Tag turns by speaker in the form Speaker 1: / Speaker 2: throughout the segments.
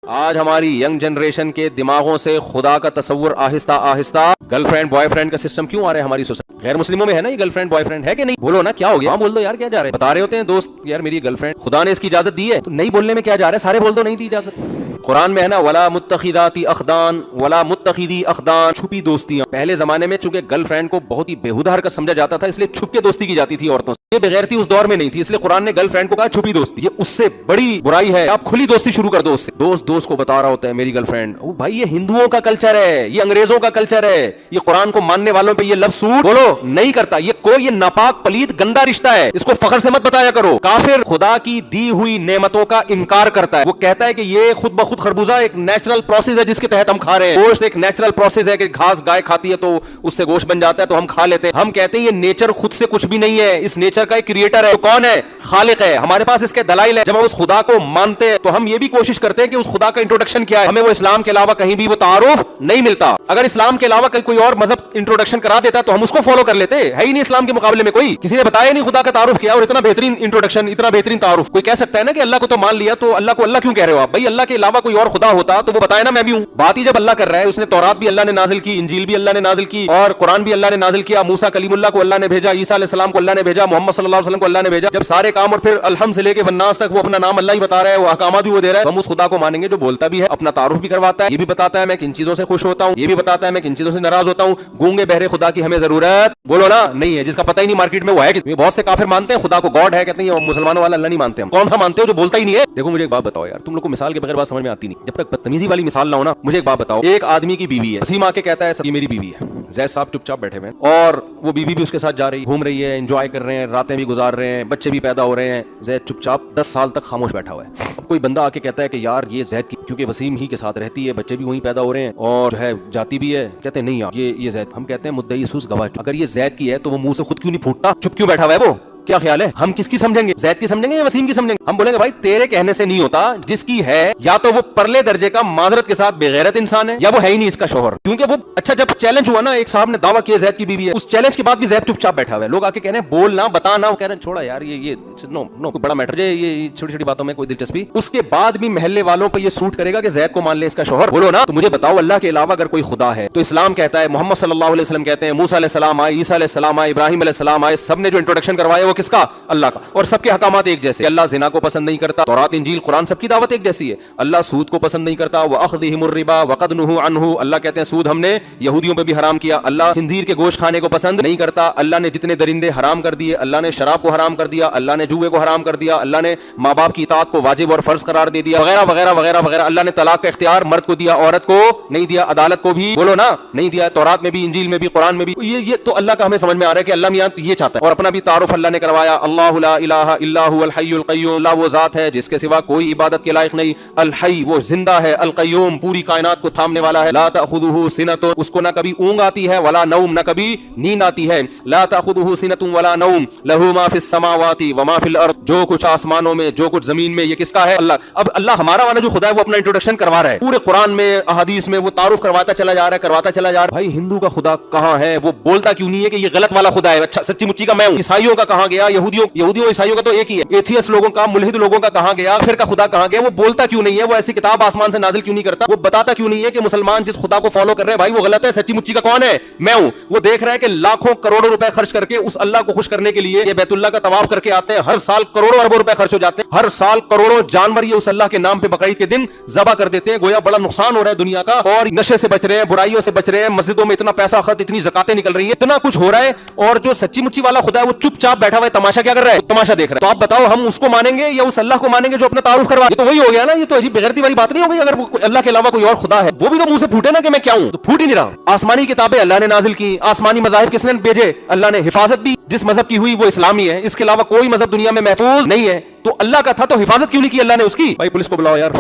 Speaker 1: آج ہماری young generation کے دماغوں سے خدا کا تصور آہستہ آہستہ گرل فرینڈ بوائے فرینڈ کا سسٹم کیوں آ رہا ہے ہماری سوسائٹی؟ غیر مسلموں میں ہے نا یہ گرل فرینڈ بوائے فرینڈ ہے کہ نہیں؟ بولو نا کیا ہو گیا؟ ہاں بول دو یار، کیا جا رہے ہیں؟ بتا رہے ہوتے ہیں دوست یار میری گرل فرینڈ، خدا نے اس کی اجازت دی ہے تو نہیں بولنے میں کیا جا رہا ہے؟ سارے بول دو نہیں دی اجازت۔ قرآن میں ہے نا ولا متخذاتی اخدان ولا متخذی اخدان، چھپی دوستیاں۔ پہلے زمانے میں چونکہ گرل فرینڈ کو بہت ہی بےہودہ حرکت سمجھا جاتا تھا، اس لیے چھپ کے دوستی کی جاتی تھی عورتوں سے۔ یہ بغیرتی اس دور میں نہیں تھی، اس لیے قرآن نے گرل فرینڈ کو کہا چھپی دوستی، یہ اس سے بڑی برائی ہے۔ آپ کھلی دوستی شروع کر دو اس سے۔ دوست کو بتا رہا ہوتا ہے میری گرل فرینڈ، او بھائی یہ ہندوؤں کا کلچر ہے، یہ انگریزوں کا کلچر ہے، یہ قرآن کو ماننے والوں پہ یہ لفظ سوٹ بولو نہیں کرتا۔ یہ ناپاک پلید گندا رشتہ ہے، اس کو فخر سے مت بتایا کرو۔ کافر خدا کی دی ہوئی نعمتوں کا انکار کرتا ہے، وہ کہتا ہے کہ یہ خود بخود خربوزہ ایک نیچرل پروسیس ہے جس کے تحت ہم کھا رہے ہیں، گوشت ایک نیچرل پروسیس ہے کہ گھاس گائے کھاتی ہے تو اس سے گوشت بن جاتا ہے تو ہم کھا لیتے ہیں۔ ہم کہتے ہیں یہ نیچر خود سے کچھ بھی نہیں ہے، اس نیچر کا ایک کریٹر ہے، تو کون ہے؟ خالق ہے۔ ہمارے پاس اس کے دلائل ہے۔ جب ہم اس خدا کو مانتے ہیں تو ہم یہ بھی کوشش کرتے ہیں کہ اس خدا کا انٹروڈکشن کیا ہے، ہمیں وہ اسلام کے علاوہ کہیں بھی وہ تعارف نہیں ملتا۔ اگر اسلام کے علاوہ کوئی اور مذہب انٹروڈکشن کرا دیتا تو ہم اس کو فالو کر لیتے، ہے ہی نہیں اسلام کے مقابلے میں کوئی، کسی نے بتایا نہیں خدا کا تعارف کیا، اور اتنا بہترین انٹروڈکشن، اتنا بہترین تعارف۔ کوئی کہہ سکتا ہے نا کہ اللہ کو تو مان لیا تو اللہ کو اللہ کیوں کہہ رہے ہو آپ؟ بھائی اللہ کے علاوہ کوئی اور خدا ہوتا تو وہ بتائے نا میں بھی ہوں۔ بات ہی جب اللہ کر رہا ہے، اس نے تورات بھی اللہ نے نازل کی، انجیل بھی اللہ نے نازل کی، اور قرآن بھی اللہ نے نازل کیا، موسیٰ کلیم اللہ کو اللہ نے بھیجا، عیسیٰ علیہ السلام کو اللہ نے بھیجا، محمد صلی اللہ علیہ وسلم کو اللہ نے بھیجا۔ جب سارے کام اور پھر الحمد سے لے کے والناس تک وہ اپنا نام اللہ ہی بتا رہا ہے، وہ احکامات بھی وہ دے رہا ہے، تو ہم اس خدا کو مانیں گے جو بولتا بھی ہے، اپنا تعارف بھی کرواتا ہے، یہ بھی بتاتا ہے میں کن چیزوں سے خوش ہوتا ہوں، یہ بھی بتاتا ہے میں کن چیزوں سے ناراض ہوتا ہوں۔ گونگے بہرے خدا کی ہمیں ضرورت بولو نا نہیں ہے، جس کا پتہ ہی نہیں مارکیٹ میں وہ ہے کہ بہت سے کافر مانتے ہیں خدا کو گاڈ ہے، کہتے ہیں یہ مسلمانوں والا اللہ نہیں مانتے۔ ہم کون سا مانتے ہو جو بولتا ہی نہیں ہے؟ دیکھو مجھے ایک بات بتاؤ یار، تم لوگ کو مثال کے بغیر بات سمجھ میں آتی نہیں، جب تک بدتمیزی والی مثال نہ ہو نا۔ مجھے ایک بات بتاؤ، ایک آدمی کی بیوی ہے، وسیم آ کے کہتا ہے یہ میری بیوی ہے، زید صاحب چپ چاپ بیٹھے ہوئے ہیں، اور وہ بیوی بھی اس کے ساتھ جا رہی گھوم رہی ہے، انجوائے کر رہے ہیں، راتیں بھی گزار رہے ہیں، بچے بھی پیدا ہو رہے ہیں، زید چپ چاپ 10 سال تک خاموش بیٹھا ہوا ہے۔ اب کوئی بندہ آ کے کہتا ہے کہ یار یہ زید کی، کیونکہ وسیم ہی کے ساتھ رہتی ہے، بچے بھی وہیں پیدا ہو رہے ہیں اور جو ہے جاتی بھی ہے، کہتے ہیں نہیں یار یہ زید، ہم کہتے ہیں مدعی سوز گواہ، اگر یہ زید کی ہے تو وہ منہ سے خود کیوں نہیں پھوٹتا، چپ کیوں بیٹھا ہوا ہے وہ؟ کیا خیال ہے ہم کس کی سمجھیں گے؟ زید کی سمجھیں گے یا وسیم کی سمجھیں گے؟ ہم بولیں گے بھائی تیرے کہنے سے نہیں ہوتا، جس کی ہے یا تو وہ پرلے درجے کا معذرت کے ساتھ بےغیرت انسان ہے، یا وہ ہے ہی نہیں اس کا شوہر، کیونکہ وہ اچھا جب چیلنج ہوا نا، ایک صاحب نے دعویٰ کیا زید کی بیوی ہے، اس چیلنج کے بعد بھی زید چپ چاپ بیٹھا ہوا ہے، لوگ آ کے کہہ رہے ہیں بولنا بتانا، وہ کہہ رہے ہیں چھوڑا یار یہ نو بڑا میٹر ہے، یہ چھوٹی چھوٹی باتوں میں کوئی دلچسپی۔ اس کے بعد بھی محلے والوں پہ یہ سوٹ کرے گا کہ زید کو مان لے اس کا شوہر، بولو نا۔ تو مجھے بتاؤ اللہ کے علاوہ اگر کوئی خدا ہے تو اسلام کہتا ہے، محمد صلی اللہ علیہ وسلم کہتے ہیں، موسیٰ علیہ السلام آئے، عیسیٰ علیہ السلام آئے، ابراہیم علیہ السلام آئے، سب نے جو انٹروڈکشن کروایا وہ کس کا؟ اللہ کا، اور سب کے احکامات ایک جیسے۔ اللہ زنا کو پسند نہیں کرتا، تورات انجیل قرآن سب کی دعوت ایک جیسی ہے۔ اللہ سود کو پسند نہیں کرتا، وَأَخْذِهِمُ الرِّبَا وَقَدْ نُهُوا عَنْهُ، اللہ کہتے ہیں سود ہم نے یہودیوں پہ بھی حرام کیا۔ اللہ خنزیر کے گوشت کھانے کو پسند نہیں کرتا، اللہ نے جتنے درندے حرام کر دیے، اللہ نے شراب کو حرام کر دیا، اللہ نے جوئے کو حرام کر دیا، اللہ نے ماں باپ کی اطاعت کو واجب اور فرض قرار دے دیا، وغیرہ وغیرہ وغیرہ وغیرہ۔ اللہ نے طلاق کا اختیار مرد کو دیا، عورت کو نہیں دیا، عدالت کو بھی بولو نا نہیں دیا، تورات میں بھی، انجیل میں بھی، قرآن میں بھی۔ یہ تو اللہ کا ہمیں سمجھ میں آ رہا ہے کہ اللہ میاں یہ چاہتا ہے، اور اپنا بھی تعارف اللہ نے کروایا، اللہ لا الہ الا هو الحی القیوم، اللہ وہ ذات ہے جس کے سوا کوئی عبادت کے لائق نہیں، الحی وہ زندہ ہے، القیوم پوری کائنات کو تھامنے والا ہے، لا تأخذہ سنۃ اس کو نہ کبھی اونگ آتی ہے، ولا نوم نہ کبھی نیند آتی ہے، لا تأخذہ سنۃ ولا نوم، لہ ما فی السماوات وما فی الارض، جو کچھ آسمانوں میں جو کچھ زمین میں یہ کس کا ہے؟ اللہ۔ اب اللہ ہمارا والا جو خدا ہے وہ اپنا انٹروڈکشن کروا رہا ہے، پورے قرآن میں احادیث میں وہ تعارف کرواتا چلا جا رہا ہے، کرواتا چلا جا رہا ہے۔ بھائی ہندو کا خدا کہاں ہے؟ وہ بولتا کیوں نہیں ہے کہ یہ غلط والا خدا ہے، اچھا سچی مچی کا میں ہوں؟ عیسائیوں کا کہاں گیا؟ یہودیوں عیسائیوں کا تو ایک ہی ہے، ایتھیسٹ لوگوں کا، ملحد لوگوں کا کہاں گیا؟ پھر کا خدا کہاں گیا؟ وہ بولتا کیوں نہیں ہے؟ وہ ایسی کتاب آسمان سے نازل کیوں نہیں کرتا؟ وہ بتاتا کیوں نہیں ہے کہ مسلمان جس خدا کو فالو کر رہے ہیں بھائی وہ غلط ہے، سچی مچی کا کون ہے؟ میں ہوں۔ وہ دیکھ رہا ہے کہ لاکھوں کروڑوں روپے خرچ کر کے اس اللہ کو خوش کرنے کے لیے یہ بیت اللہ کا طواف کر کے آتے ہیں، ہر سال کروڑوں اربوں روپے خرچ ہو جاتے ہیں، ہر سال کروڑوں جانور یہ اس اللہ کے نام پہ بقرعید کے دن ذبح کر دیتے ہیں، گویا بڑا نقصان ہو رہا ہے دنیا کا، اور نشے سے بچ رہے ہیں، برائیوں سے بچ رہے ہیں، مسجدوں میں اتنا پیسہ خرچ، اتنی زکاتیں نکل رہی ہیں، اتنا کچھ ہو رہا ہے، اور جو سچی مچی والا خدا ہے وہ چپ چاپ بیٹھا ہوا ہے، تماشا کیا کر رہا ہے؟ تماشا دیکھ رہا ہے۔ تو آپ بتاؤ ہم اس کو مانیں گے یا اس اللہ کو مانیں گے جو اپنا تعارف کروا؟ یہ تو وہی ہو گیا نا، یہ تو عجیب بغیرتی والی بات نہیں ہو گئی؟ اگر وہ اللہ کے علاوہ کوئی اور خدا ہے وہ بھی تو منہ سے پھوٹے نا کہ میں کیا ہوں، تو پھوٹ ہی نہیں رہا۔ آسمانی کتابیں اللہ نے نازل کی، آسمانی مذاہب کس نے بھیجے؟ اللہ نے۔ حفاظت بھی جس مذہب کی ہوئی وہ اسلامی ہے، اس کے علاوہ کوئی مذہب دنیا میں محفوظ نہیں ہے، تو اللہ کا تھا تو حفاظت کیوں نہیں کی اللہ نے اس کی؟ بھائی پولیس کو بلاؤ یار،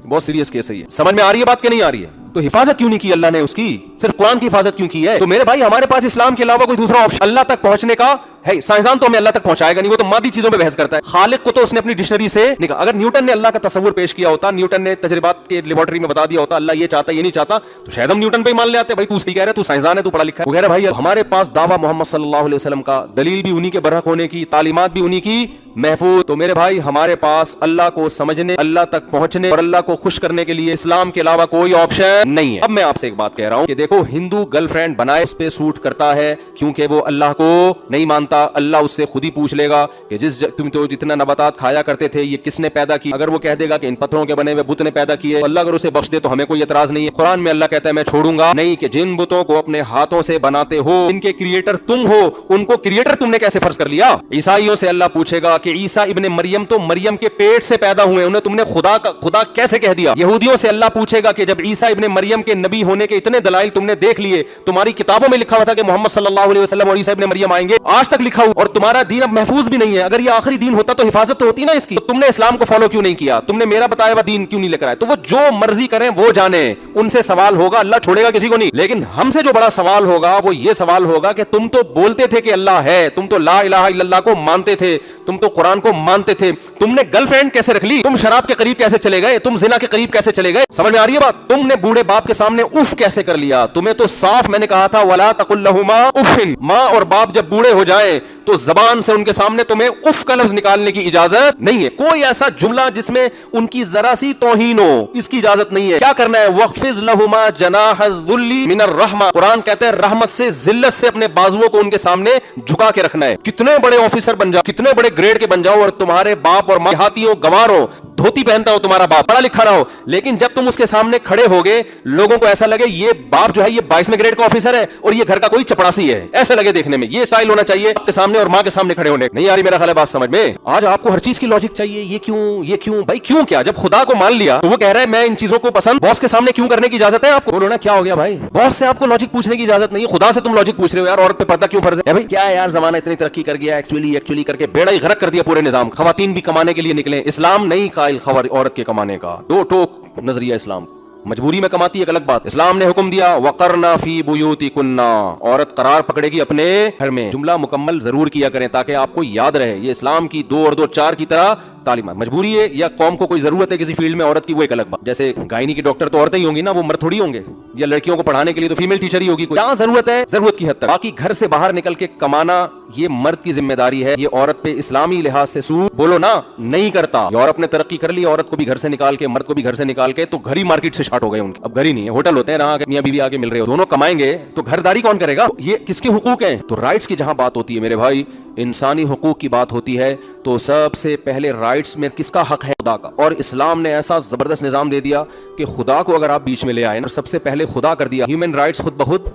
Speaker 1: بہت سیریس کیس ہے یہ۔ سمجھ میں آ رہی ہے بات کہ نہیں آ رہی ہے؟ تو حفاظت کیوں نہیں کی اللہ نے اس کی؟ صرف قرآن کی حفاظت کیوں کی ہے؟ تو میرے بھائی ہمارے پاس اسلام کے علاوہ کوئی دوسرا آپشن اللہ تک پہنچنے کا ہے؟ سائنسدان تو ہمیں اللہ تک پہنچائے گا نہیں، وہ تو مادی چیزوں پہ بحث کرتا ہے، خالق کو تو اس نے اپنی ڈکشنری سے نکالا۔ اگر نیوٹن نے اللہ کا تصور پیش کیا ہوتا، نیوٹن نے تجربات کے لیبارٹری میں بتا دیا ہوتا اللہ یہ چاہتا یہ نہیں چاہتا، تو شاید ہم نیوٹن پہ ہی مان لے آتے، بھائی تو صحیح کہہ رہا ہے، تو سائنسدان ہے، تو پڑھا لکھا ہے وغیرہ۔ بھائی ہمارے پاس دعویٰ محمد صلی اللہ علیہ وسلم کا، دلیل بھی انہی کے برحق ہونے کی، تعلیمات بھی انہی کی محفوظ۔ تو میرے بھائی ہمارے پاس اللہ کو سمجھنے، اللہ تک پہنچنے اور اللہ کو خوش کرنے کے لیے اسلام کے علاوہ کوئی آپشن نہیں ہے۔ اب میں آپ سے ایک بات کہہ رہا ہوں کہ دیکھو، ہندو گرل فرینڈ بنائے اس پہ سوٹ کرتا ہے کیونکہ وہ اللہ کو نہیں مانتا، اللہ اس سے خود ہی پوچھ لے گا کہ تم تو جتنا نباتات کھایا کرتے تھے یہ کس نے پیدا کی؟ اگر وہ کہہ دے گا کہ ان پتھروں کے بنے ہوئے بت نے پیدا کیے، اللہ اگر اسے بخش دے تو ہمیں کوئی اعتراض نہیں ہے۔ قرآن میں اللہ کہتا ہے میں چھوڑوں گا نہیں کہ جن بتوں کو اپنے ہاتھوں سے بناتے ہو ان کے کریٹر تم ہو، ان کو کریٹر تم نے کیسے فرض کر لیا؟ عیسائیوں سے اللہ پوچھے گا کہ عیسیٰ ابن مریم تو مریم کے پیٹ سے پیدا ہوئے، انہیں تم نے خدا کیسے کہہ دیا؟ یہودیوں سے اللہ پوچھے گا کہ جب عیسیٰ ابن مریم کے نبی ہونے کے اتنے دلائل تم نے دیکھ لیے، تمہاری کتابوں میں لکھا ہوا تھا کہ محمد صلی اللہ علیہ وسلم اور عیسیٰ ابن مریم آئیں گے، آج تک لکھا ہوا، اور تمہارا دین اب محفوظ بھی نہیں ہے، اگر یہ آخری دین ہوتا تو حفاظت تو ہوتی نا اس کی، تو تم نے اسلام کو فالو کیوں نہیں کیا؟ تم نے میرا بتایا ہوا دین کیوں نہیں لے کر آئے؟ تو وہ جو مرضی کریں وہ جانیں، ان سے سوال ہوگا، اللہ چھوڑے گا کسی کو نہیں، لیکن ہم سے جو بڑا سوال ہوگا وہ یہ سوال ہوگا کہ تم تو بولتے تھے کہ اللہ ہے، تم تو لا الہ الا اللہ کو مانتے تھے، تم تو قرآن کو مانتے تھے، تم نے گرل فرینڈ کیسے رکھ لی؟ تم شراب کے قریب کیسے چلے گئے؟ تم زنا کے قریب کیسے چلے گئے؟ سمجھ میں آ رہی ہے بات؟ تم نے بوڑھے باپ کے سامنے اف کیسے کر لیا؟ تمہیں تو صاف میں نے کہا تھا ولا تقل لہما اف، ماں اور باپ جب بوڑھے ہو جائیں تو زبان سے ان کے سامنے تمہیں اف کا لفظ نکالنے کی اجازت نہیں ہے، کوئی ایسا جملہ جس میں ان کی ذرا سی توہین ہو، اس کی اجازت نہیں ہے۔ کیا کرنا ہے؟ وَخْفِضْ لَهُمَا جَنَاحَ الذُّلِّ مِنَ الرَّحْمَةِ، قرآن کہتے ہیں رحمت سے، ذلت سے اپنے بازوؤں کو ان کے سامنے جھکا کے رکھنا ہے۔ کتنے بڑے آفیسر بن جاؤ، کتنے بڑے گریڈ کے بن جاؤ، اور تمہارے باپ اور ماں دیہاتیوں گواروں دھوتی پہنتا ہو، تمہارا باپ پڑھا لکھا نہ ہو، لیکن جب تم اس کے سامنے کھڑے ہوگے لوگوں کو ایسا لگے یہ باپ جو ہے یہ 22ویں گریڈ کا آفیسر ہے اور یہ گھر کا کوئی چپڑاسی ہے، ایسے لگے دیکھنے میں، یہ اسٹائل ہونا چاہیے آپ کے سامنے اور ماں کے سامنے کھڑے ہونے۔ نہیں آ رہی میرا خیال ہے بات سمجھ میں؟ آج آپ کو ہر چیز کی لاجک چاہیے، یہ کیوں بھائی کیوں؟ کیا جب خدا کو مان لیا تو وہ کہہ رہا ہے میں ان چیزوں کو پسند، باس کے سامنے کیوں کرنے کی اجازت ہے آپ کو؟ بولو نا کیا ہو گیا بھائی؟ باس سے آپ کو لاجک پوچھنے کی اجازت نہیں ہے، خدا سے تم لاجک پوچھ رہے ہو یار، عورت پہ پردہ کیوں فرض ہے بھائی؟ کیا ہے یار، زمانہ اتنی ترقی کر گیا، ایکچولی کر کے بیڑا ہی غرق کر دیا پورے نظام، خواتین بھی کمانے کے لیے نکلے، اسلام نہیں قائل عورت کے کمانے کا، دو ٹوک نظریہ اسلام، مجبوری میں کماتی ہے ایک الگ بات، اسلام نے حکم دیا وقرنا فی بیوتکن، عورت قرار پکڑے گی اپنے گھر میں، جملہ مکمل ضرور کیا کریں تاکہ آپ کو یاد رہے، یہ اسلام کی 2 اور 2 4 کی طرح تعلیمات، مجبوری ہے یا قوم کو کوئی ضرورت ہے کسی فیلڈ میں عورت کی، وہ ایک الگ بات، جیسے گائنی کی ڈاکٹر تو عورتیں ہی ہوں گی نا، وہ مرد تھوڑی ہوں گے، یا لڑکیوں کو پڑھانے کے لیے تو فیمیل ٹیچر ہی ہوگی، جہاں ضرورت ہے ضرورت کی حد تک، باقی گھر سے باہر نکل کے کمانا یہ مرد کی ذمہ داری ہے، یہ عورت پہ اسلامی لحاظ سے سود بولو نا نہیں کرتا۔ یورپ نے ترقی کر لی، عورت کو بھی گھر سے نکال کے مرد کو بھی گھر سے نکال کے، تو گھر ہی مارکیٹ سے شارٹ ہو گئے ان کے، اب گھر ہی نہیں ہے، ہوٹل ہوتے ہیں جہاں میاں بیوی آگے مل رہے ہو، دونوں کمائیں گے تو گھرداری کون کرے گا؟ یہ کس کے حقوق ہیں؟ تو رائٹس کی جہاں بات ہوتی ہے میرے بھائی، انسانی حقوق کی بات ہوتی ہے تو سب سے پہلے رائٹس میں کس کا حق ہے؟ خدا کا، اور اسلام نے ایسا زبردست نظام دے دیا کہ خدا کو اگر آپ بیچ میں لے آئے اور سب سے پہلے خدا کر دیا، ہیومن رائٹس خود بخود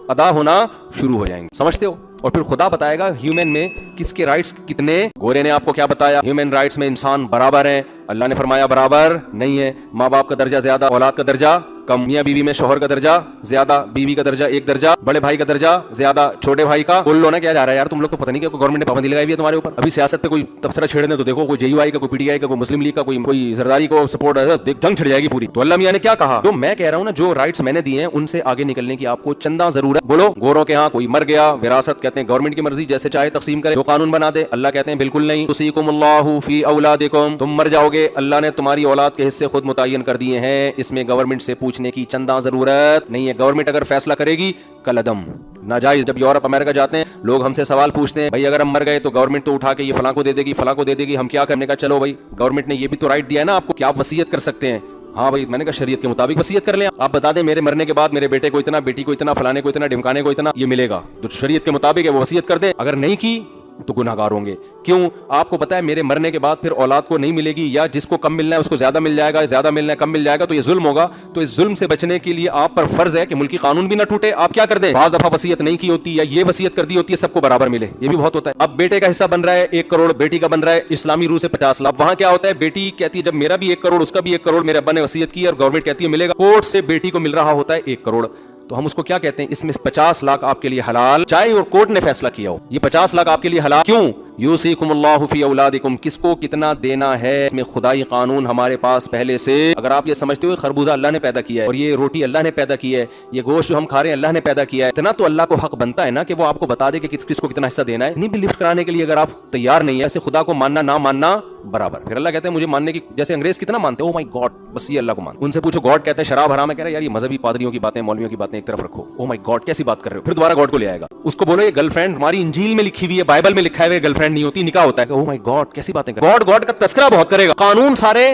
Speaker 1: ادا ہونا شروع ہو جائیں گے، سمجھتے ہو؟ اور پھر خدا بتائے گا ہیومن میں کس کے رائٹس کتنے۔ گورے نے آپ کو کیا بتایا؟ ہیومن رائٹس میں انسان برابر ہیں، اللہ نے فرمایا برابر نہیں ہے، ماں باپ کا درجہ زیادہ، اولاد کا درجہ کم، میاں بیوی میں شوہر کا درجہ زیادہ، بیوی کا درجہ 1 درجہ، بڑے بھائی کا درجہ زیادہ، چھوٹے بھائی کا۔ بول لو نا کیا جا رہا ہے یار، تم لوگ تو پتہ نہیں کہ گورنمنٹ نے پابندی لگائی ہوئی ہے تمہارے اوپر، ابھی سیاست پہ کوئی تبصرہ چھیڑنے تو دیکھو، کوئی جے یو آئی کا، کوئی پی ٹی آئی کا، کوئی مسلم لیگ کا، کوئی زرداری کو سپورٹ ہے، جنگ چھڑ جائے گی پوری۔ تو اللہ میاں نے کیا کہا؟ تو میں کہہ رہا ہوں نا جو رائٹس میں نے دیے ہیں ان سے آگے نکلنے کی آپ کو چندہ ضرورت۔ بولو گوروں کے ہاں کوئی مر گیا، وراثت کہتے ہیں گورنمنٹ کی مرضی، جیسے چاہے تقسیم کرے، جو قانون بنا دے، اللہ کہتے ہیں بالکل نہیں، یوصیکم اللہ فی اولادکم، تم مر جاؤ گے، اللہ نے تمہاری اولاد کے حصے خود متعین کر دیے ہیں، اس میں گورنمنٹ سے پوچھنے کی چندہ ضرورت نہیں ہے، گورنمنٹ اگر فیصلہ کرے گی کل عدم ناجائز۔ جب یورپ امریکہ جاتے ہیں لوگ ہم سے سوال پوچھتے ہیں بھائی اگر ہم مر گئے تو گورنمنٹ تو اٹھا کے یہ فلاں کو دے دے گی، فلاں کو دے دے گی، ہم کیا کرنے کا؟ چلو بھائی گورنمنٹ نے یہ بھی تو رائٹ دیا ہے نا آپ کو کہ آپ وصیت کر سکتے ہیں، ہاں بھائی میں نے کہا شریعت کے مطابق وصیت کر لیں، آپ بتا دیں میرے مرنے کے بعد میرے بیٹے کو اتنا، بیٹی کو اتنا، فلانے کو اتنا، ڈھمکانے کو اتنا، یہ ملے گا، جو شریعت کے مطابق ہے وہ وصیت کر دیں، اگر نہیں کی تو گناہ گار ہوں گے۔ کیوں؟ آپ کو پتا ہے میرے مرنے کے بعد پھر اولاد کو نہیں ملے گی، یا جس کو کم ملنا ہے اس کو زیادہ مل جائے گا، زیادہ ملنا ہے کم مل جائے گا، تو یہ ظلم ہوگا۔ تو اس ظلم سے بچنے کے لیے آپ پر فرض ہے کہ ملکی قانون بھی نہ ٹوٹے، آپ کیا کر دیں؟ بعض دفعہ وصیت نہیں کی ہوتی یا یہ وصیت کر دی ہوتی ہے سب کو برابر ملے، یہ بھی بہت ہوتا ہے۔ اب بیٹے کا حصہ بن رہا ہے 1 کروڑ، بیٹی کا بن رہا ہے اسلامی روح سے 50 لاکھ، وہاں کیا ہوتا ہے بیٹی کہتی ہے جب میرا بھی 1 کروڑ اس کا بھی 1 کروڑ میرے ابا نے وصیت کی اور گورنمنٹ کہتی ہے ملے گا، کورٹ سے بیٹی کو مل رہا ہوتا ہے 1 کروڑ، تو ہم اس کو کیا کہتے ہیں؟ اس میں 50 لاکھ آپ کے لیے حلال، چاہے اور کورٹ نے فیصلہ کیا ہو، یہ 50 لاکھ آپ کے لیے حلال۔ کیوں؟ یوصیکم اللہ فی اولادکم، کس کو کتنا دینا ہے اس میں خدائی قانون ہمارے پاس پہلے سے. اگر آپ یہ سمجھتے ہو خربوزہ اللہ نے پیدا کیا ہے اور یہ روٹی اللہ نے پیدا کی ہے، یہ گوشت جو ہم کھا رہے ہیں اللہ نے پیدا کیا ہے، اتنا تو اللہ کو حق بنتا ہے نا کہ وہ آپ کو بتا دے کہ کس کو کتنا حصہ دینا ہے. نہیں بھی لفٹ کرانے کے لیے اگر آپ تیار نہیں ہے، ایسے خدا کو ماننا نہ ماننا برابر. پھر اللہ کہتے ہیں مجھے ماننے کی، جیسے انگریز کتنا مانتے ہیں، او مائی گاڈ، بس یہ اللہ کو مانتے. ان سے پوچھو گاڈ کہتے ہیں شراب حرام ہے، کہہ رہے یار یہ مذہبی پادریوں کی باتیں، مولویوں کی باتیں ایک طرف رکھو. او مائی گاڈ کیسی بات کر رہے ہو. پھر دوبارہ گاڈ کو لے آئے گا. اس کو بولو یہ گرل فرینڈ ہماری انجیل میں لکھی ہوئی ہے، بائبل میں لکھا ہے گرل فرینڈ نہیں ہوتی، نکاح ہوتا ہے. او مائی گاڈ کیسی باتیں کر رہے. گاڈ کا تذکرہ بہت کرے گا، قانون سارے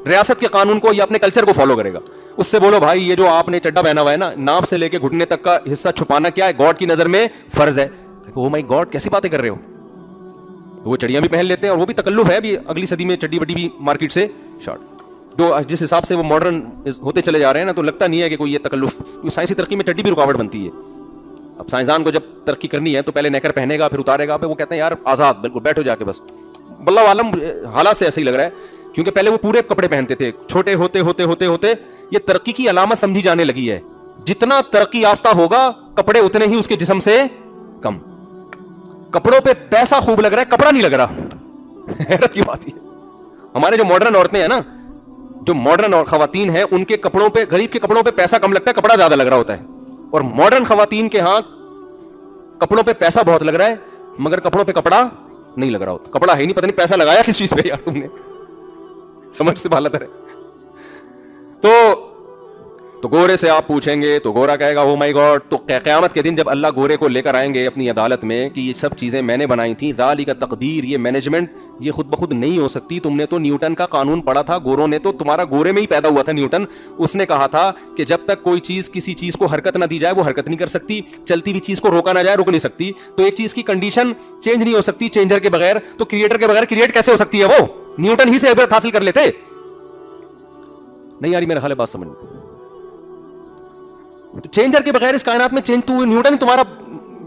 Speaker 1: ریاست کے قانون کو یا اپنے کلچر کو فالو کرے گا. اس سے بولو بھائی یہ جو آپ نے چڈا پہنا ہوا ہے نا، ناف سے لے کے گھٹنے تک کا حصہ چھپانا کیا ہے، گاڈ کی نظر میں فرض ہے. او مائی گاڈ کیسی باتیں کر رہے ہو. تو وہ چڑیاں بھی پہن لیتے ہیں اور وہ بھی تکلف ہے. ابھی اگلی صدی میں چڈی وڈی بھی مارکیٹ سے شارٹ. تو جس حساب سے وہ ماڈرن ہوتے چلے جا رہے ہیں نا، تو لگتا نہیں ہے کہ کوئی یہ تکلف، کیونکہ سائنسی ترقی میں چڈی بھی رکاوٹ بنتی ہے. اب سائنسدان کو جب ترقی کرنی ہے تو پہلے نیکر پہنے گا پھر اتارے گا، پھر وہ کہتے ہیں یار آزاد بالکل بیٹھو جا کے بس. واللہ عالم حالات سے ایسا ہی لگ رہا ہے، کیونکہ پہلے وہ پورے کپڑے پہنتے تھے. چھوٹے ہوتے ہوتے ہوتے ہوتے یہ ترقی کی علامت سمجھی جانے لگی ہے. جتنا ترقی یافتہ ہوگا کپڑے اتنے ہی اس کے جسم سے کم. کپڑوں پہ پیسہ خوب لگ رہا ہے، کپڑا نہیں لگ رہا. حیرت کی بات ہے. ہمارے جو ماڈرن عورتیں ہیں نا، جو ماڈرن خواتین ہیں، ان کے کپڑوں پہ، غریب کے کپڑوں پہ پیسہ کم لگتا ہے، کپڑا زیادہ لگ رہا ہوتا ہے. اور ماڈرن خواتین کے ہاں کپڑوں پہ پیسہ بہت لگ رہا ہے مگر کپڑوں پہ کپڑا نہیں لگ رہا ہوتا. کپڑا ہے نہیں، پتہ نہیں پیسہ لگایا کس چیز پہ یار تم نے. سمجھ سے بالا تر ہے. تو گورے سے آپ پوچھیں گے تو گورا کہے گا او مائی گاڈ. تو قیامت کے دن جب اللہ گورے کو لے کر آئیں گے اپنی عدالت میں کہ یہ سب چیزیں میں نے بنائی تھیں، ذالک تقدیر، یہ مینجمنٹ یہ خود بخود نہیں ہو سکتی. تم نے تو نیوٹن کا قانون پڑھا تھا، گوروں نے تو، تمہارا گورے میں ہی پیدا ہوا تھا نیوٹن. اس نے کہا تھا کہ جب تک کوئی چیز کسی چیز کو حرکت نہ دی جائے وہ حرکت نہیں کر سکتی، چلتی ہوئی چیز کو روکا نہ جائے رک نہیں سکتی. تو ایک چیز کی کنڈیشن چینج نہیں ہو سکتی چینجر کے بغیر، تو کریٹر کے بغیر کریٹ کیسے ہو سکتی ہے؟ وہ نیوٹن ہی سے عبرت حاصل کر لیتے. نہیں یاری میرا خیال ہے بات سمجھ. چینجر کے بغیر اس کائنات میں چینج، تو نیوٹن تمہارا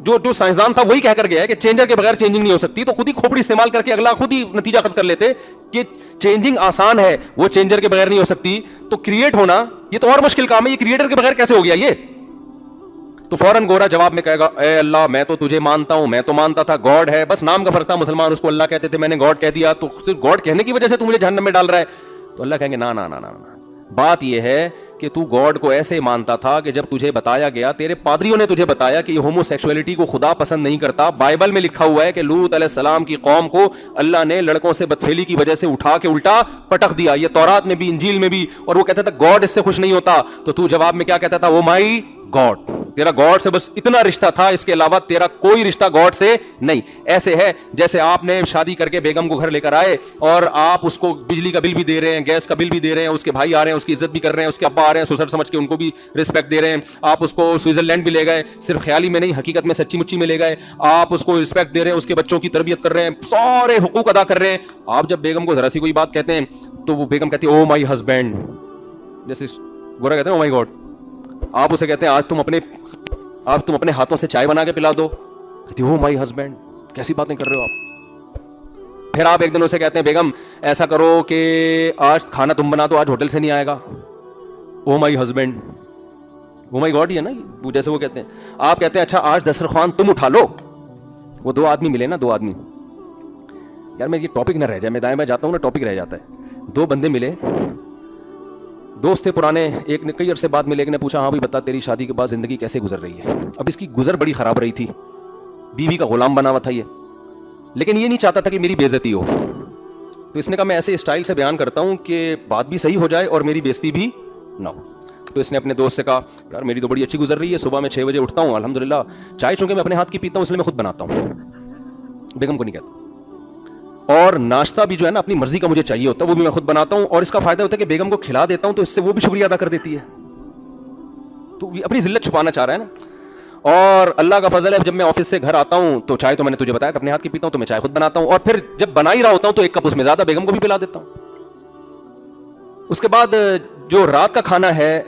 Speaker 1: جو سائنسدان تھا وہی کہہ کر گیا ہے کہ چینجر کے بغیر چینجنگ نہیں ہو سکتی. تو خود ہی کھوپڑی استعمال کر کے اگلا خود ہی نتیجہ خاص کر لیتے کہ چینجنگ آسان ہے، وہ چینجر کے بغیر نہیں ہو سکتی. تو کریٹ ہونا یہ تو اور مشکل کام ہے، یہ کریٹر کے بغیر کیسے ہو گیا یہ؟ تو فوراً گورا جواب میں کہے گا اے اللہ میں تو تجھے مانتا ہوں، میں تو مانتا تھا گاڈ ہے، بس نام کا فرق تھا. مسلمان اس کو اللہ کہتے تھے، میں نے گاڈ کہہ دیا، تو صرف گاڈ کہنے کی وجہ سے تو مجھے جہنم میں ڈال رہا ہے. تو اللہ کہیں گے نا نا نا نا نا، بات یہ ہے کہ تو گاڈ کو ایسے مانتا تھا کہ جب تجھے بتایا گیا، تیرے پادریوں نے تجھے بتایا کہ یہ ہومو سیکسولیٹی کو خدا پسند نہیں کرتا. بائبل میں لکھا ہوا ہے کہ لوط علیہ السلام کی قوم کو اللہ نے لڑکوں سے بدفعلی کی وجہ سے اٹھا کے الٹا پٹک دیا. یہ تورات میں بھی انجیل میں بھی. اور وہ کہتا تھا گاڈ اس سے خوش نہیں ہوتا. تو جواب میں کیا کہتا تھا؟ وہ مائی گاڈ، تیرا گاڈ سے بس اتنا رشتہ تھا، اس کے علاوہ تیرا کوئی رشتہ گاڈ سے نہیں. ایسے ہے جیسے آپ نے شادی کر کے بیگم کو گھر لے کر آئے اور آپ اس کو بجلی کا بل بھی دے رہے ہیں، گیس کا بل بھی دے رہے ہیں، اس کے بھائی آ رہے ہیں اس کی عزت بھی کر رہے ہیں، اس کے ابا آ رہے ہیں سسر سمجھ کے ان کو بھی رسپیکٹ دے رہے ہیں. آپ اس کو سوئٹزرلینڈ بھی لے گئے، صرف خیالی میں نہیں حقیقت میں سچی مچی میں لے گئے. آپ اس کو رسپیکٹ دے رہے ہیں، اس کے بچوں کی تربیت کر رہے ہیں، سارے حقوق ادا کر رہے ہیں. آپ جب بیگم کو ذرا سی کوئی بات کہتے ہیں تو وہ بیگم کہتی ہے او مائی ہسبینڈ، جیسے گورا کہتے ہیں او مائی گاڈ. آپ اسے کہتے ہیں آج تم اپنے ہاتھوں سے چائے بنا کے پلا دو، کہتی او مائی ہسبینڈ، کیسی باتیں کر رہے ہو آپ. پھر آپ ایک دن اسے کہتے ہیں بیگم ایسا کرو کہ آج کھانا تم بنا دو، آج ہوٹل سے نہیں آئے گا، او my husband. O my God ہی ہے نا جیسے وہ کہتے ہیں. آپ کہتے ہیں اچھا آج دسترخوان تم اٹھا لو. وہ دو آدمی ملے نا، دو آدمی، یار میں یہ ٹاپک نہ رہ جائے، میں دائیں میں جاتا ہوں نا ٹاپک رہ جاتا ہے. دو بندے ملے، دوست تھے پرانے. ایک نے کئی عرصے بعد ملے، ایک نے پوچھا ہاں بھائی بتا تیری شادی کے بعد زندگی کیسے گزر رہی ہے. اب اس کی گزر بڑی خراب رہی تھی، بیوی کا غلام بنا ہوا تھا یہ، لیکن یہ نہیں چاہتا تھا کہ میری بے عزتی ہو. تو اس نے کہا میں ایسے اسٹائل سے بیان کرتا ہوں کہ بات بھی صحیح ہو جائے اور میری بے عزتی بھی نہ ہو. تو اس نے اپنے دوست سے کہا یار میری تو بڑی اچھی گزر رہی ہے، صبح میں 6 بجے اٹھتا ہوں الحمدللہ، چائے چونکہ میں اپنے ہاتھ کی پیتا ہوں اس لیے میں خود بناتا ہوں، بیگم کو نہیں کہتا. اور ناشتہ بھی جو ہے نا اپنی مرضی کا مجھے چاہیے ہوتا ہے، وہ بھی میں خود بناتا ہوں. اور اس کا فائدہ ہوتا ہے کہ بیگم کو کھلا دیتا ہوں تو اس سے وہ بھی شکریہ ادا کر دیتی ہے. تو اپنی ذلت چھپانا چاہ رہا ہے نا. اور اللہ کا فضل ہے جب میں آفس سے گھر آتا ہوں تو چائے تو میں نے تجھے بتایا اپنے ہاتھ کی پیتا ہوں، تو میں چائے خود بناتا ہوں. اور پھر جب بنا ہی رہا ہوتا ہوں تو ایک کپ اس میں زیادہ بیگم کو بھی پلا دیتا ہوں. اس کے بعد جو رات کا کھانا ہے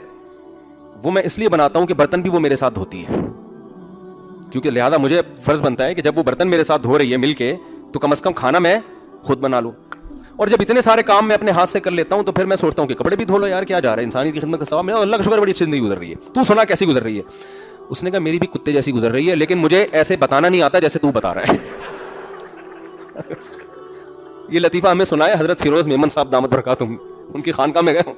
Speaker 1: وہ میں اس لیے بناتا ہوں کہ برتن بھی وہ میرے ساتھ دھوتی ہے، کیونکہ لہذا مجھے فرض بنتا ہے کہ جب وہ برتن میرے ساتھ دھو رہی ہے مل کے تو کم از کم کھانا میں خود بنا لوں. اور جب اتنے سارے کام میں اپنے ہاتھ سے کر لیتا ہوں تو پھر میں سوچتا ہوں کہ کپڑے بھی دھو لو یار، کیا جا رہا ہے انسانی کی خدمت کا ثواب. میرا اللہ کا شکر بڑی اچھی زندگی گزر رہی ہے. تو سنا کیسی گزر رہی ہے؟ اس نے کہا میری بھی کتے جیسی گزر رہی ہے، لیکن مجھے ایسے بتانا نہیں آتا جیسے تو بتا رہا ہے. یہ لطیفہ ہمیں سنا ہے حضرت فیروز میمن صاحب دامت برکاتہم، ان کی خانقاہ میں گئے،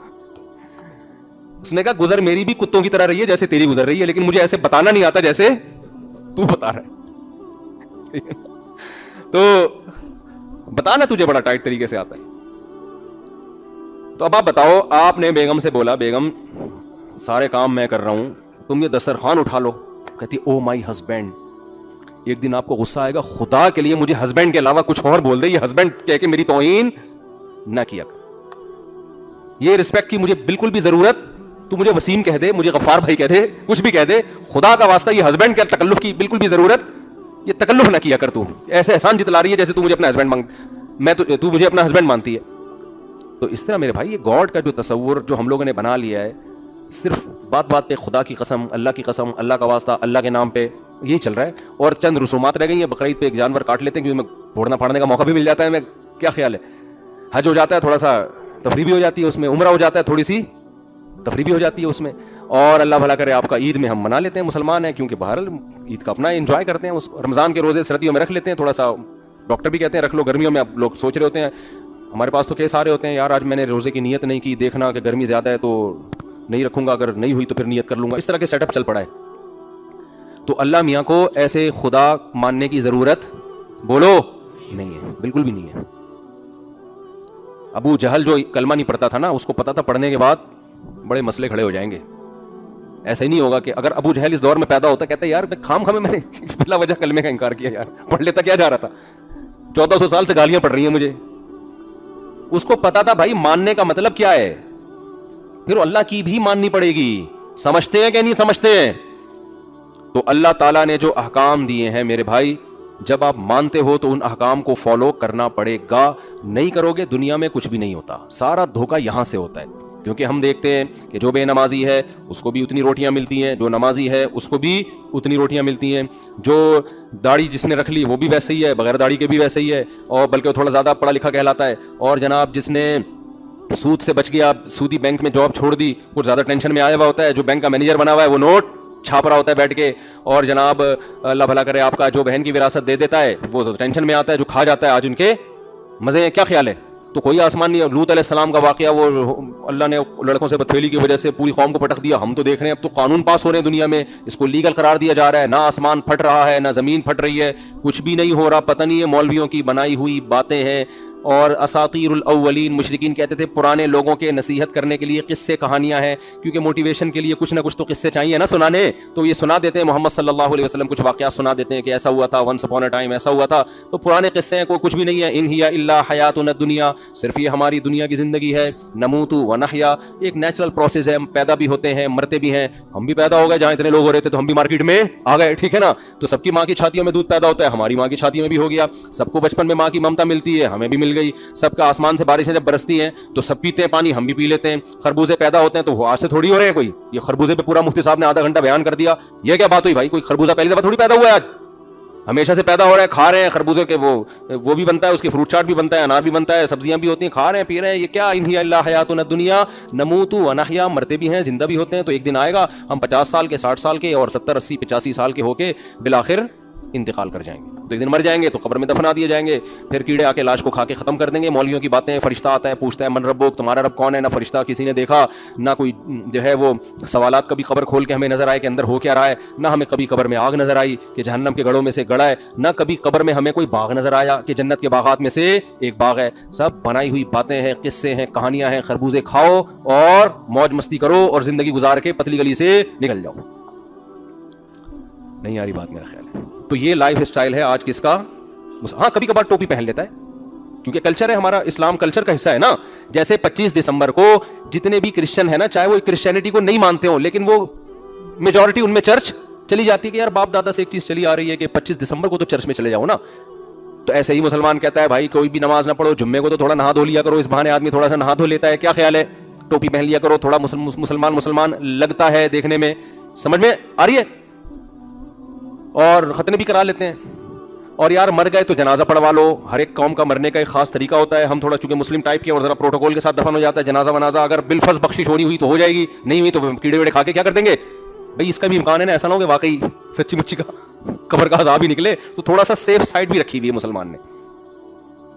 Speaker 1: اس نے کہا گزر میری بھی کتوں کی طرح رہی ہے جیسے تیری گزر رہی ہے، لیکن مجھے ایسے بتانا نہیں آتا جیسے تو بتا رہا ہے، تو بتانا تجھے بڑا ٹائٹ طریقے سے آتا ہے۔ تو اب آپ بتاؤ، آپ نے بیگم سے بولا بیگم سارے کام میں کر رہا ہوں، تم یہ دسترخوان اٹھا لو، کہتی او مائی ہسبینڈ۔ ایک دن آپ کو غصہ آئے گا، خدا کے لیے مجھے ہسبینڈ کے علاوہ کچھ اور بول دے، یہ ہسبینڈ کہہ کے میری توہین نہ کیا کر، یہ رسپیکٹ کی مجھے بالکل بھی ضرورت، تو مجھے وسیم کہہ دے، مجھے غفار بھائی کہہ دے، کچھ بھی کہہ دے، خدا کا واسطہ یہ ہسبینڈ کے تکلف کی بالکل بھی ضرورت، یہ تکلف نہ کیا کر، تو ایسے احسان جتلا رہی ہے جیسے تو مجھے اپنا ہسبینڈ تو مجھے اپنا ہسبینڈ مانتی ہے۔ تو اس طرح میرے بھائی یہ گاڈ کا جو تصور جو ہم لوگوں نے بنا لیا ہے، صرف بات بات پہ خدا کی قسم، اللہ کی قسم، اللہ کا واسطہ، اللہ کے نام پہ یہی چل رہا ہے، اور چند رسومات رہ گئی ہیں، بقرعید پہ ایک جانور کاٹ لیتے ہیں کیونکہ میں پھوڑنا پھاڑنے کا موقع بھی مل جاتا ہے، میں کیا خیال ہے، حج ہو جاتا ہے، تھوڑا سا تفریح بھی ہو جاتی ہے اس میں، عمرہ ہو جاتا ہے، تھوڑی سی تفریح بھی ہو جاتی ہے اس میں، اور اللہ بھلا کرے آپ کا عید میں ہم منا لیتے ہیں، مسلمان ہیں کیونکہ بہرحال عید کا اپنا انجوائے کرتے ہیں، اس رمضان کے روزے سردیوں میں رکھ لیتے ہیں، تھوڑا سا ڈاکٹر بھی کہتے ہیں رکھ لو، گرمیوں میں اب لوگ سوچ رہے ہوتے ہیں، ہمارے پاس تو کیس آ رہے ہوتے ہیں یار آج میں نے روزے کی نیت نہیں کی، دیکھنا کہ گرمی زیادہ ہے تو نہیں رکھوں گا، اگر نہیں ہوئی تو پھر نیت کر لوں گا، اس طرح کے سیٹ اپ چل پڑا ہے۔ تو اللہ میاں کو ایسے خدا ماننے کی ضرورت بولو نہیں ہے، بالکل بھی نہیں ہے۔ ابو جہل جو کلمہ نہیں پڑھتا تھا نا، اس کو پتا تھا پڑھنے کے بعد بڑے مسئلے کھڑے ہو جائیں گے، ایسا ہی نہیں ہوگا کہ اگر ابو جہل اس دور میں پیدا ہوتا کہتا ہے یار خام خامے میں نے بلا وجہ کلمے کا انکار کیا، یار پڑھ لیتا کیا جا رہا تھا، 1400 سال سے گالیاں پڑھ رہی ہیں مجھے۔ اس کو پتا تھا بھائی ماننے کا مطلب کیا ہے، پھر اللہ کی بھی ماننی پڑے گی، سمجھتے ہیں کہ نہیں سمجھتے ہیں؟ تو اللہ تعالیٰ نے جو احکام دیے ہیں میرے بھائی، جب آپ مانتے ہو تو ان احکام کو فالو کرنا پڑے گا، نہیں کرو گے دنیا میں کچھ بھی نہیں ہوتا، سارا دھوکہ یہاں سے ہوتا ہے، کیونکہ ہم دیکھتے ہیں کہ جو بے نمازی ہے اس کو بھی اتنی روٹیاں ملتی ہیں، جو نمازی ہے اس کو بھی اتنی روٹیاں ملتی ہیں، جو داڑھی جس نے رکھ لی وہ بھی ویسے ہی ہے، بغیر داڑھی کے بھی ویسے ہی ہے، اور بلکہ وہ تھوڑا زیادہ پڑھا لکھا کہلاتا ہے، اور جناب جس نے سود سے بچ گیا، سودی بینک میں جاب چھوڑ دی، وہ زیادہ ٹینشن میں آیا ہوا ہوتا ہے، جو بینک کا مینیجر بنا ہوا ہے وہ نوٹ چھاپ رہا ہوتا ہے بیٹھ کے، اور جناب اللہ بھلا کرے آپ کا جو بہن کی وراثت دے دیتا ہے وہ تو ٹینشن میں آتا ہے، جو کھا جاتا ہے آج ان کے مزے ہیں، کیا خیال ہے؟ تو کوئی آسمان نہیں ہے۔ لوط علیہ السلام کا واقعہ، وہ اللہ نے لڑکوں سے بدفعلی کی وجہ سے پوری قوم کو پٹک دیا، ہم تو دیکھ رہے ہیں اب تو قانون پاس ہو رہے ہیں دنیا میں، اس کو لیگل قرار دیا جا رہا ہے، نہ آسمان پھٹ رہا ہے نہ زمین پھٹ رہی ہے، کچھ بھی نہیں ہو رہا، پتہ نہیں ہے مولویوں کی بنائی ہوئی باتیں ہیں، اور اساطیر الاولین، مشرکین کہتے تھے پرانے لوگوں کے نصیحت کرنے کے لیے قصے کہانیاں ہیں، کیونکہ موٹیویشن کے لیے کچھ نہ کچھ تو قصے چاہیے نا سنانے، تو یہ سنا دیتے ہیں، محمد صلی اللہ علیہ وسلم کچھ واقعات سنا دیتے ہیں کہ ایسا ہوا تھا، ونس اپون اے ٹائم ایسا ہوا تھا، تو پرانے قصے ہیں، کوئی کچھ بھی نہیں ہے، ان ہی الا حیاتنا الدنیا، صرف یہ ہماری دنیا کی زندگی ہے، نموت و نحیا، ایک نیچرل پروسیس ہے، ہم پیدا بھی ہوتے ہیں مرتے بھی ہیں، ہم بھی پیدا ہو گئے، جہاں اتنے لوگ ہو رہے تھے تو ہم بھی مارکیٹ میں آ گئے، ٹھیک ہے نا، تو سب کی ماں کی چھاتیوں میں دودھ پیدا ہوتا ہے، ہماری ماں کی چھاتیوں میں بھی ہو گیا، سب کو بچپن میں ماں کی ممتا ملتی ہے، ہمیں بھی مل گئی، سب کا آسمان سے بارشیں جب برستی ہیں تو سب پیتے ہیں پانی، ہم بھی پی لیتے ہیں، خربوزے پیدا ہوتے ہیں تو وہ آج سے تھوڑی ہو رہے ہیں، کوئی یہ خربوزے پہ پورا مفتی صاحب نے آدھا گھنٹہ بیان کر دیا، یہ کیا بات ہوئی بھائی؟ کوئی خربوزہ پہلی دفعہ تھوڑی پیدا ہوا ہے آج، ہمیشہ سے پیدا ہو رہا ہے، کھا رہے ہیں خربوزے کے، وہ بھی بنتا ہے، اس کی فروٹ چاٹ بھی بنتا ہے، انار بھی بنتا ہے، سبزیاں بھی ہوتی ہیں، کھا رہے ہیں پی رہے ہیں، یہ کیا ان ہی الا حیاتنا الدنیا نموت و نحیا، مرتے بھی ہیں زندہ بھی ہوتے ہیں، تو ایک دن آئے گا ہم 50 سال کے 60 سال کے اور 70 80 85 سال کے ہو کے بالآخر انتقال کر جائیں گے، تو ایک دن مر جائیں گے تو قبر میں دفنا دیے جائیں گے، پھر کیڑے آ کے لاش کو کھا کے ختم کر دیں گے، مولویوں کی باتیں، فرشتہ آتا ہے پوچھتا ہے من ربک، تمہارا رب کون ہے، نہ فرشتہ کسی نے دیکھا، نہ کوئی جو ہے وہ سوالات کبھی قبر کھول کے ہمیں نظر آئے کہ اندر ہو کیا رہا ہے، نہ ہمیں کبھی قبر میں آگ نظر آئی کہ جہنم کے گڑھوں میں سے گڑھا ہے، نہ کبھی قبر میں ہمیں کوئی باغ نظر آیا کہ جنت کے باغات میں سے ایک باغ ہے، سب بنائی ہوئی باتیں ہیں، قصے ہیں، کہانیاں ہیں، خربوزے کھاؤ اور موج مستی کرو اور زندگی گزار کے پتلی گلی سے نکل جاؤ۔ نہیں آ رہی بات میرا خیال ہے، تو یہ لائف اسٹائل ہے آج کس کا؟ ہاں کبھی کبھار ٹوپی پہن لیتا ہے کیونکہ کلچر ہے ہمارا، اسلام کلچر کا حصہ ہے نا، جیسے 25 دسمبر کو جتنے بھی کرسچن ہیں نا، چاہے وہ کرسچینٹی کو نہیں مانتے ہوں لیکن وہ میجورٹی ان میں چرچ چلی جاتی ہے کہ یار باپ دادا سے ایک چیز چلی آ رہی ہے کہ 25 دسمبر کو تو چرچ میں چلے جاؤ نا، تو ایسے ہی مسلمان کہتا ہے بھائی کوئی بھی نماز نہ پڑھو، جمعے کو تو تھوڑا نہا دھو لیا کرو، اس بہانے آدمی تھوڑا سا نہا دھو لیتا ہے، کیا خیال ہے؟ ٹوپی پہن لیا کرو، تھوڑا مسلمان لگتا ہے دیکھنے میں، سمجھ میں آ رہی ہے، اور ختنے بھی کرا لیتے ہیں، اور یار مر گئے تو جنازہ پڑھوا لو، ہر ایک قوم کا مرنے کا ایک خاص طریقہ ہوتا ہے، ہم تھوڑا چونکہ مسلم ٹائپ کے اور ذرا پروٹوکول کے ساتھ دفن ہو جاتا ہے، جنازہ ونازہ اگر بالفرض بخشش ہونی ہوئی تو ہو جائے گی، نہیں ہوئی تو کیڑے ویڑے کھا کے کیا کر دیں گے بھائی، اس کا بھی امکان ہے نا، ایسا نہ ہو کہ واقعی سچی مچی کا قبر کا عذاب ہی نکلے، تو تھوڑا سا سیف سائڈ بھی رکھی ہوئی ہے مسلمان نے،